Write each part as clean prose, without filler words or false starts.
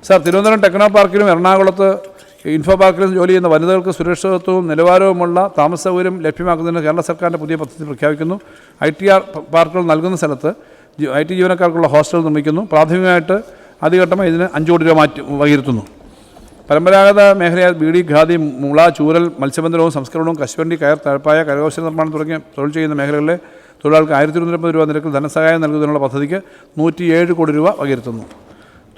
Sir, Thiruvananthapuram techno പാർക്കിലും എറണാകുളത്ത് info പാർക്കിലും ജോലി ചെയ്യുന്ന വനിതകൾക്ക് സുരക്ഷിതത്വവും നിലവാരവുമുള്ള താമസ സൗകര്യം ലഭ്യമാക്കുന്നതിന് കേരള സർക്കാരിൻ്റെ പുതിയ പദ്ധതി പ്രഖ്യാപിക്കുന്നു. ITR പാർക്കുകൾ നൽകുന്ന സ്ഥലത്ത് IT ജീവനക്കാർക്കുള്ള ഹോസ്റ്റൽ നിർമ്മിക്കുന്നു. പ്രാഥമികമായിട്ട് ആദ്യഘട്ടമായി ഇതിന് 5 കോടി രൂപ വകയിരുത്തുന്നു. പരമ്പരാഗത മേഖലയായ ബീഡി, ഖാദി, മുള, ചൂരൽ, മത്സ്യബന്ധനവും സംസ്കരണവും, കശുവണ്ടി, കയർ, തഴപ്പായ, കരകൗശല നിർമ്മാണം തുടങ്ങിയ തൊഴിൽ ചെയ്യുന്ന മേഖലകളിലെ തൊഴിലാളികൾക്ക് 1250 രൂപ നിരക്കിൽ ധനസഹായം നൽകുന്നതിനുള്ള പദ്ധതിക്ക് 107 കോടി രൂപ വകയിരുത്തുന്നു.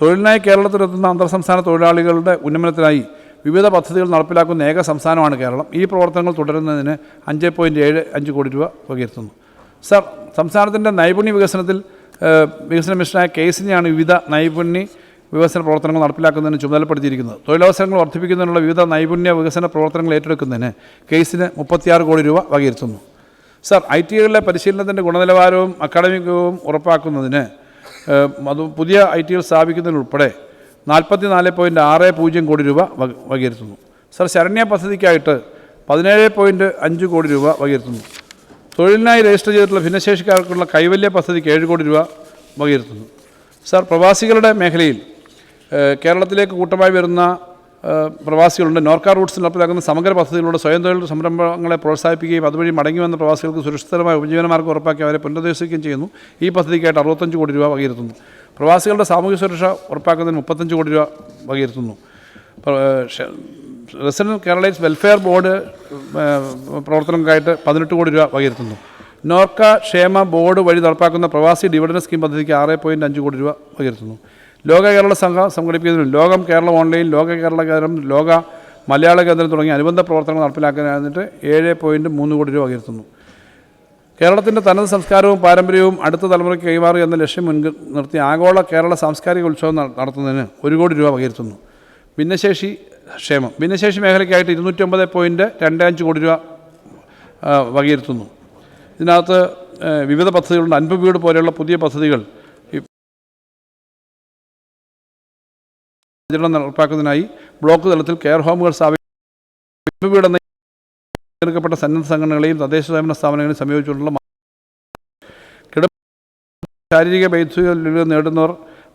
തൊഴിലിനായി കേരളത്തിലെത്തുന്ന അന്തർ സംസ്ഥാന തൊഴിലാളികളുടെ ഉന്നമനത്തിനായി വിവിധ പദ്ധതികൾ നടപ്പിലാക്കുന്ന ഏക സംസ്ഥാനമാണ് കേരളം. ഈ പ്രവർത്തനങ്ങൾ തുടരുന്നതിന് 5.75 കോടി രൂപ വകയിരുത്തുന്നു. സർ, സംസ്ഥാനത്തിൻ്റെ നൈപുണ്യ വികസന മിഷനായ KEISനെയാണ് വിവിധ നൈപുണ്യ വികസന പ്രവർത്തനങ്ങൾ നടപ്പിലാക്കുന്നതിന് ചുമതലപ്പെടുത്തിയിരിക്കുന്നത്. തൊഴിലവസരങ്ങൾ വർദ്ധിപ്പിക്കുന്നതിനുള്ള വിവിധ നൈപുണ്യ വികസന പ്രവർത്തനങ്ങൾ ഏറ്റെടുക്കുന്നതിന് KEISന് 36 കോടി രൂപ വകയിരുത്തുന്നു. സർ, ITകളിലെ പരിശീലനത്തിൻ്റെ ഗുണനിലവാരവും അക്കാഡമികവും ഉറപ്പാക്കുന്നതിന് പുതിയ ITകൾ സ്ഥാപിക്കുന്നതിനുൾപ്പെടെ 44.60 കോടി രൂപ വകയിരുത്തുന്നു. സർ, ശരണ്യ പദ്ധതിക്കായിട്ട് 17.5 കോടി രൂപ വകയിരുത്തുന്നു. തൊഴിലിനായി രജിസ്റ്റർ ചെയ്തിട്ടുള്ള ഭിന്നശേഷിക്കാർക്കുള്ള കൈവല്യ പദ്ധതിക്ക് 7 കോടി രൂപ വകയിരുത്തുന്നു. സർ, പ്രവാസികളുടെ മേഖലയിൽ കേരളത്തിലേക്ക് കൂട്ടമായി വരുന്ന പ്രവാസികളുണ്ട്. നോർക്ക റൂട്ട്സിൽ നടപ്പിലാക്കുന്ന സമഗ്ര പദ്ധതികളുടെ സ്വയം തൊഴിൽ സംരംഭങ്ങളെ പ്രോത്സാഹിപ്പിക്കുകയും അതുവഴി മടങ്ങി വന്ന പ്രവാസികൾക്ക് സുരക്ഷിതമായ ഉപജീവനമാർഗ്ഗം ഉറപ്പാക്കി അവരെ പുനരധിവസിക്കുകയും ചെയ്യുന്നു. ഈ പദ്ധതിക്കായിട്ട് 65 കോടി രൂപ വകയിരുത്തുന്നു. പ്രവാസികളുടെ സാമൂഹ്യ സുരക്ഷ ഉറപ്പാക്കുന്നതിന് 35 കോടി രൂപ വകയിരുത്തുന്നു. റെസിഡൻറ്റ് കേരളൈറ്റ്സ് വെൽഫെയർ ബോർഡ് പ്രവർത്തനങ്ങൾക്കായിട്ട് 18 കോടി രൂപ വകയിരുത്തുന്നു. നോർക്ക ക്ഷേമ ബോർഡ് വഴി നടപ്പാക്കുന്ന പ്രവാസി ഡിവിഡൻഡ് സ്കീം പദ്ധതിക്ക് 6.5 കോടി രൂപ വകയിരുത്തുന്നു. ലോക കേരള സംഘം സംഘടിപ്പിക്കുന്നതിനും ലോകം കേരളം ഓൺലൈൻ, ലോക കേരള കേന്ദ്രം, ലോക മലയാള കേന്ദ്രം തുടങ്ങിയ അനുബന്ധ പ്രവർത്തനങ്ങൾ നടപ്പിലാക്കാനായിട്ട് 7.3 കോടി രൂപ വകയിരുത്തുന്നു. കേരളത്തിൻ്റെ തനത് സംസ്കാരവും പാരമ്പര്യവും അടുത്ത തലമുറയ്ക്ക് കൈമാറുക എന്ന ലക്ഷ്യം മുൻനിർത്തി ആഗോള കേരള സാംസ്കാരിക ഉത്സവം നടത്തുന്നതിന് 1 കോടി രൂപ വകയിരുത്തുന്നു. ഭിന്നശേഷി മേഖലയ്ക്കായിട്ട് 209.25 കോടി രൂപ വകയിരുത്തുന്നു. ഇതിനകത്ത് വിവിധ പദ്ധതികളുണ്ട്. അൻപ് പോലെയുള്ള പുതിയ പദ്ധതികൾ നടപ്പാക്കുന്നതിനായി ബ്ലോക്ക് തലത്തിൽ കെയർ ഹോമുകൾ സ്ഥാപിക്കും. വീടെന്ന തിരഞ്ഞെടുക്കപ്പെട്ട സന്നദ്ധ സംഘടനകളെയും തദ്ദേശ സ്വയംഭരണ സ്ഥാപനങ്ങളെയും സംയോജിച്ചുകൊണ്ടുള്ള ശാരീരിക വൈദ്യുതി നേടുന്നവർ,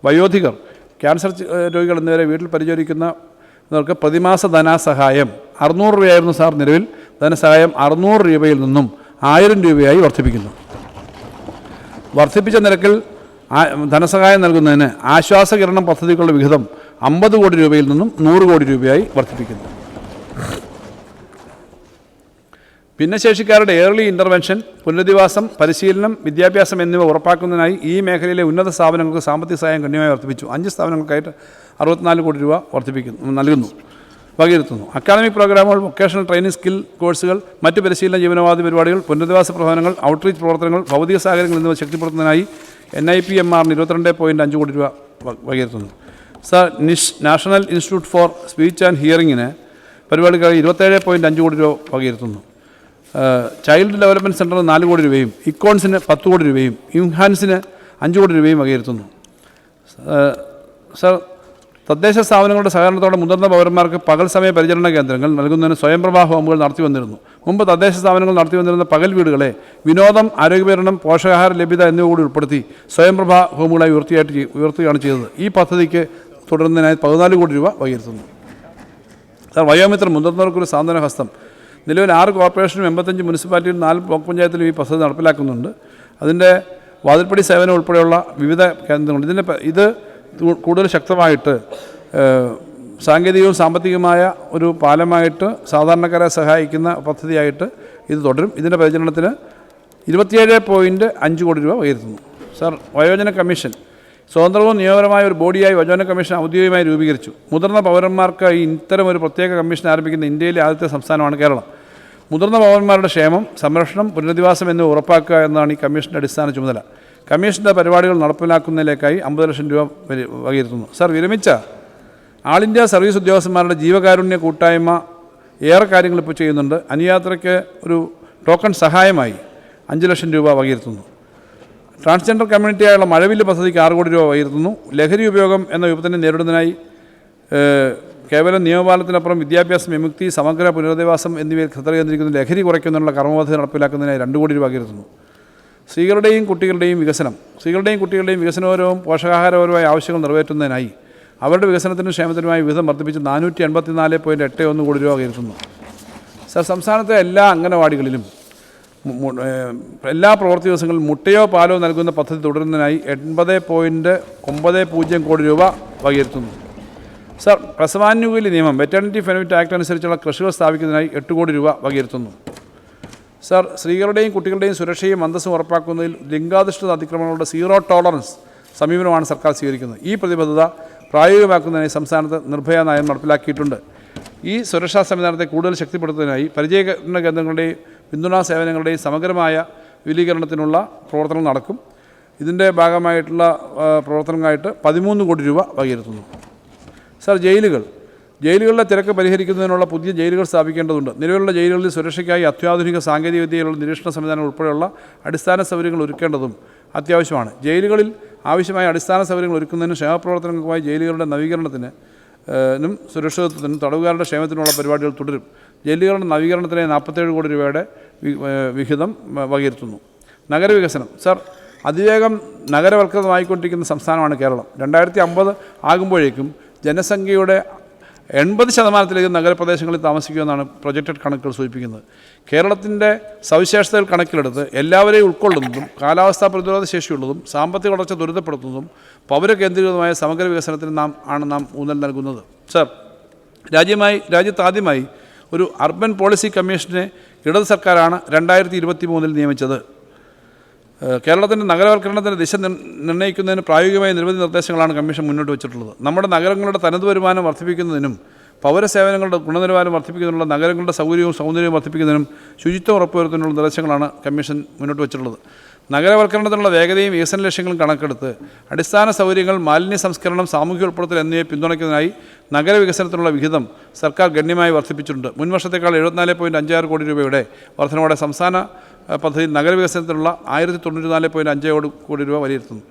വയോധികർ, ക്യാൻസർ രോഗികൾ എന്നിവരെ വീട്ടിൽ പരിചരിക്കുന്നവർക്ക് പ്രതിമാസ ധനസഹായം 600 രൂപയായിരുന്നു സാർ. നിലവിൽ ധനസഹായം 600 രൂപയിൽ നിന്നും 1000 രൂപയായി വർദ്ധിപ്പിക്കുന്നു. വർദ്ധിപ്പിച്ച നിരക്കിൽ ധനസഹായം നൽകുന്നതിന് ആശ്വാസകിരണം പദ്ധതികളുടെ വിഹിതം 50 കോടി രൂപയിൽ നിന്നും 100 കോടി രൂപയായി വർദ്ധിപ്പിക്കുന്നു. ഭിന്നശേഷിക്കാരുടെ ഏർലി ഇൻ്റർവെൻഷൻ, പുനരധിവാസം, പരിശീലനം, വിദ്യാഭ്യാസം എന്നിവ ഉറപ്പാക്കുന്നതിനായി ഈ മേഖലയിലെ ഉന്നത സ്ഥാപനങ്ങൾക്ക് സാമ്പത്തിക സഹായം ഗണ്യമായി വർദ്ധിപ്പിച്ചു. 5 സ്ഥാപനങ്ങൾക്കായിട്ട് 64 കോടി രൂപ വകയിരുത്തുന്നു. അക്കാദമിക് പ്രോഗ്രാമുകൾ, വൊക്കേഷണൽ ട്രെയിനിങ്, സ്കിൽ കോഴ്സുകൾ, മറ്റ് പരിശീലന ജീവനോപാധി പരിപാടികൾ, പുനരധിവാസ പ്രവർത്തനങ്ങൾ, ഔട്ട്റീച്ച് പ്രവർത്തനങ്ങൾ, ഭൗതിക സാഹചര്യങ്ങൾ എന്നിവ ശക്തിപ്പെടുത്തുന്നതിനായി NIPMR 22.5 കോടി രൂപ വകയിരുത്തുന്നു. Sir, national institute for speech and ഹിയറിങ്ങിന് പരിപാടിക്കായി 27.5 കോടി രൂപ വകയിരുത്തുന്നു. ചൈൽഡ് ഡെവലപ്മെൻറ്റ് സെൻറ്ററിന് 4 കോടി രൂപയും ഇക്കോൺസിന് 10 കോടി രൂപയും ഇൻഹാൻസിന് 5 കോടി രൂപയും വകയിരുത്തുന്നു. സർ, തദ്ദേശ സ്ഥാപനങ്ങളുടെ സഹകരണത്തോടെ മുതിർന്ന പൗരന്മാർക്ക് പകൽ സമയ പരിചരണ കേന്ദ്രങ്ങൾ നൽകുന്നതിന് സ്വയംപ്രഭാ ഹോമുകൾ നടത്തി വന്നിരുന്നു. മുമ്പ് തദ്ദേശ സ്ഥാപനങ്ങൾ നടത്തി വന്നിരുന്ന പകൽ വീടുകളെ വിനോദം, ആരോഗ്യപരിചരണം, പോഷകാഹാര ലഭ്യത എന്നിവ കൂടി ഉൾപ്പെടുത്തി സ്വയംപ്രഭാ ഹോമുകളായി ഉയർത്തുകയാണ് ചെയ്തത്. ഈ പദ്ധതിക്ക് തുടരുന്നതിനായി 14 കോടി രൂപ വകയിരുത്തുന്നു. സാർ, വയോമിത്രം മുതിർന്നവർക്കൊരു സാന്ത്വന ഹസ്തം നിലവിൽ 6 കോർപ്പറേഷനും 85 മുനിസിപ്പാലിറ്റിയിലും 4 ബ്ലോക്ക് പഞ്ചായത്തിലും ഈ പദ്ധതി നടപ്പിലാക്കുന്നുണ്ട്. അതിൻ്റെ വാതിൽപ്പടി സേവനം ഉൾപ്പെടെയുള്ള വിവിധ കേന്ദ്രങ്ങളുണ്ട്. ഇത് കൂടുതൽ ശക്തമായിട്ട് സാങ്കേതികവും സാമ്പത്തികമായ ഒരു പാലമായിട്ട് സാധാരണക്കാരെ സഹായിക്കുന്ന പദ്ധതിയായിട്ട് ഇത് തുടരും. ഇതിൻ്റെ പരിചരണത്തിന് 27.5 കോടി രൂപ വകയിരുത്തുന്നു. സാർ, വയോജന കമ്മീഷൻ സ്വതന്ത്രവും നിയമപരമായ ഒരു ബോഡിയായി വയോജന കമ്മീഷൻ ഔദ്യോഗികമായി രൂപീകരിച്ചു. മുതിർന്ന പൗരന്മാർക്കായി ഇത്തരം ഒരു പ്രത്യേക കമ്മീഷൻ ആരംഭിക്കുന്ന ഇന്ത്യയിലെ ആദ്യത്തെ സംസ്ഥാനമാണ് കേരളം. മുതിർന്ന പൗരന്മാരുടെ ക്ഷേമം, സംരക്ഷണം, പുനരധിവാസം എന്നിവ ഉറപ്പാക്കുക എന്നതാണ് ഈ കമ്മീഷൻ്റെ അടിസ്ഥാന ചുമതല. കമ്മീഷൻ്റെ പരിപാടികൾ നടപ്പിലാക്കുന്നതിലേക്കായി 50 ലക്ഷം രൂപ വകയിരുത്തുന്നു. സാർ, വിരമിച്ച ആൾ ഇന്ത്യ സർവീസ് ഉദ്യോഗസ്ഥന്മാരുടെ ജീവകാരുണ്യ കൂട്ടായ്മ ഏറെ കാര്യങ്ങൾ ഇപ്പോൾ ചെയ്യുന്നുണ്ട്. അനുയാത്രയ്ക്ക് ഒരു ടോക്കൺ സഹായമായി 5 ലക്ഷം രൂപ വകയിരുത്തുന്നു. ട്രാൻസ്ജെൻഡർ കമ്മ്യൂണിറ്റിയായുള്ള മഴവില്ല് പദ്ധതിക്ക് 6 കോടി രൂപ വകയിരുത്തുന്നു. ലഹരി ഉപയോഗം എന്ന വിപത്തിനെ നേരിടുന്നതിനായി കേവലം നിയമപാലനത്തിനപ്പുറം വിദ്യാഭ്യാസം, വിമുക്തി, സമഗ്ര പുനരധിവാസം എന്നിവയിൽ ശ്രദ്ധ കേന്ദ്രീകരിക്കുന്ന ലഹരി കുറയ്ക്കുന്നതിനുള്ള കർമ്മപദ്ധതി നടപ്പിലാക്കുന്നതിനായി 2 കോടി രൂപ വകയിരുത്തുന്നു. സ്ത്രീകളുടെയും കുട്ടികളുടെയും വികസനപരവും പോഷകാഹാരപരവുമായ ആവശ്യങ്ങൾ നിറവേറ്റുന്നതിനായി അവരുടെ വികസനത്തിനും ക്ഷേമത്തിനുമായി വിഹിതം വർദ്ധിപ്പിച്ച് 484.81 കോടി രൂപ വകയിരുത്തുന്നു. സർ, സംസ്ഥാനത്തെ എല്ലാ അംഗനവാടികളിലും എല്ലാ പ്രവൃത്തി ദിവസങ്ങളിലും മുട്ടയോ പാലോ നൽകുന്ന പദ്ധതി തുടരുന്നതിനായി 80.90 കോടി രൂപ വകയിരുത്തുന്നു. സർ, പ്രസവാനുകൂല്യ നിയമം വെറ്റർണിറ്റി ബെനിഫിറ്റ് ആക്ട് അനുസരിച്ചുള്ള കൃഷികൾ സ്ഥാപിക്കുന്നതിനായി 8 കോടി രൂപ വകയിരുത്തുന്നു. സർ, സ്ത്രീകളുടെയും കുട്ടികളുടെയും സുരക്ഷയും അന്തസ്സും ഉറപ്പാക്കുന്നതിൽ ലിംഗാധിഷ്ഠിത അതിക്രമങ്ങളുടെ സീറോ ടോളറൻസ് സമീപനമാണ് സർക്കാർ സ്വീകരിക്കുന്നത്. ഈ പ്രതിബദ്ധത പ്രായോഗികമാക്കുന്നതിനായി സംസ്ഥാനത്ത് നിർഭയ നയം നടപ്പിലാക്കിയിട്ടുണ്ട്. ഈ സുരക്ഷാ സംവിധാനത്തെ കൂടുതൽ ശക്തിപ്പെടുത്തുന്നതിനായി പരിചരണ കേന്ദ്രങ്ങളുടെയും പിന്തുണാ സേവനങ്ങളുടെയും സമഗ്രമായ വിപുലീകരണത്തിനുള്ള പ്രവർത്തനം നടക്കും. ഇതിൻ്റെ ഭാഗമായിട്ടുള്ള പ്രവർത്തനങ്ങളായിട്ട് 13 കോടി രൂപ വകയിരുത്തുന്നു. സർ, ജയിലുകളിലെ തിരക്ക് പരിഹരിക്കുന്നതിനുള്ള പുതിയ ജയിലുകൾ സ്ഥാപിക്കേണ്ടതുണ്ട്. നിലവിലുള്ള ജയിലുകളിൽ സുരക്ഷയ്ക്കായി അത്യാധുനിക സാങ്കേതികവിദ്യയിലുള്ള നിരീക്ഷണ സംവിധാനം ഉൾപ്പെടെയുള്ള അടിസ്ഥാന സൗകര്യങ്ങൾ ഒരുക്കേണ്ടതും അത്യാവശ്യമാണ്. ജയിലുകളിൽ ആവശ്യമായ അടിസ്ഥാന സൗകര്യങ്ങൾ ഒരുക്കുന്നതിനും ക്ഷേമപ്രവർത്തനങ്ങൾക്കുമായി ജയിലുകളുടെ നവീകരണത്തിനും സുരക്ഷിതത്വത്തിനും തടവുകാരുടെ ക്ഷേമത്തിനുള്ള പരിപാടികൾ തുടരും. ജയിലുകളുടെ നവീകരണത്തിന് 47 കോടി രൂപയുടെ വിഹിതം വകയിരുത്തുന്നു. നഗരവികസനം. സർ, അതിവേഗം നഗരവൽക്കൃതമായിക്കൊണ്ടിരിക്കുന്ന സംസ്ഥാനമാണ് കേരളം. 2050 ആകുമ്പോഴേക്കും ജനസംഖ്യയുടെ 80% നഗരപ്രദേശങ്ങളിൽ താമസിക്കുമെന്നാണ് പ്രൊജക്റ്റഡ് കണക്കുകൾ സൂചിപ്പിക്കുന്നത്. കേരളത്തിൻ്റെ സവിശേഷതകൾ കണക്കിലെടുത്ത് എല്ലാവരെയും ഉൾക്കൊള്ളുന്നതും കാലാവസ്ഥാ പ്രതിരോധ ശേഷിയുള്ളതും സാമ്പത്തിക വളർച്ച ത്വരിതപ്പെടുത്തുന്നതും പൗരകേന്ദ്രീകൃതമായ സമഗ്ര വികസനത്തിന് നാം ഊന്നൽ നൽകുന്നത്. സർ, രാജ്യത്താദ്യമായി ഒരു അർബൻ പോളിസി കമ്മീഷനെ ഇടത് സർക്കാരാണ് 2023 നിയമിച്ചത്. കേരളത്തിൻ്റെ നഗരവൽക്കരണത്തിൻ്റെ ദിശ നിർണ്ണയിക്കുന്നതിന് പ്രായോഗികമായ നിരവധി നിർദ്ദേശങ്ങളാണ് കമ്മീഷൻ മുന്നോട്ട് വെച്ചിട്ടുള്ളത്. നമ്മുടെ നഗരങ്ങളുടെ തനത് വരുമാനം വർദ്ധിപ്പിക്കുന്നതിനും പൗരസേവനങ്ങളുടെ ഗുണനിലവാരം വർദ്ധിപ്പിക്കുന്നതിനുള്ള നഗരങ്ങളുടെ സൗന്ദര്യവും വർദ്ധിപ്പിക്കുന്നതിനും ശുചിത്വം ഉറപ്പുവരുത്തുന്നതിനുള്ള നിർദ്ദേശങ്ങളാണ് കമ്മീഷൻ മുന്നോട്ട് വെച്ചിട്ടുള്ളത്. നഗരവൽക്കരണത്തിനുള്ള വേഗതയും വികസന ലക്ഷ്യങ്ങളും കണക്കെടുത്ത് അടിസ്ഥാന സൗകര്യങ്ങൾ, മാലിന്യ സംസ്കരണം, സാമൂഹ്യ ഉൾപ്പെടുത്തൽ എന്നിവയെ പിന്തുണയ്ക്കുന്നതിനായി നഗരവികസനത്തിനുള്ള വിഹിതം സർക്കാർ ഗണ്യമായി വർദ്ധിപ്പിച്ചിട്ടുണ്ട്. മുൻവർഷത്തേക്കാൾ 74.56 കോടി രൂപയുടെ വർധനയോടെ സംസ്ഥാന പദ്ധതി നഗരവികസനത്തിനുള്ള 1094.5 കോടി രൂപ വകയിരുത്തുന്നു.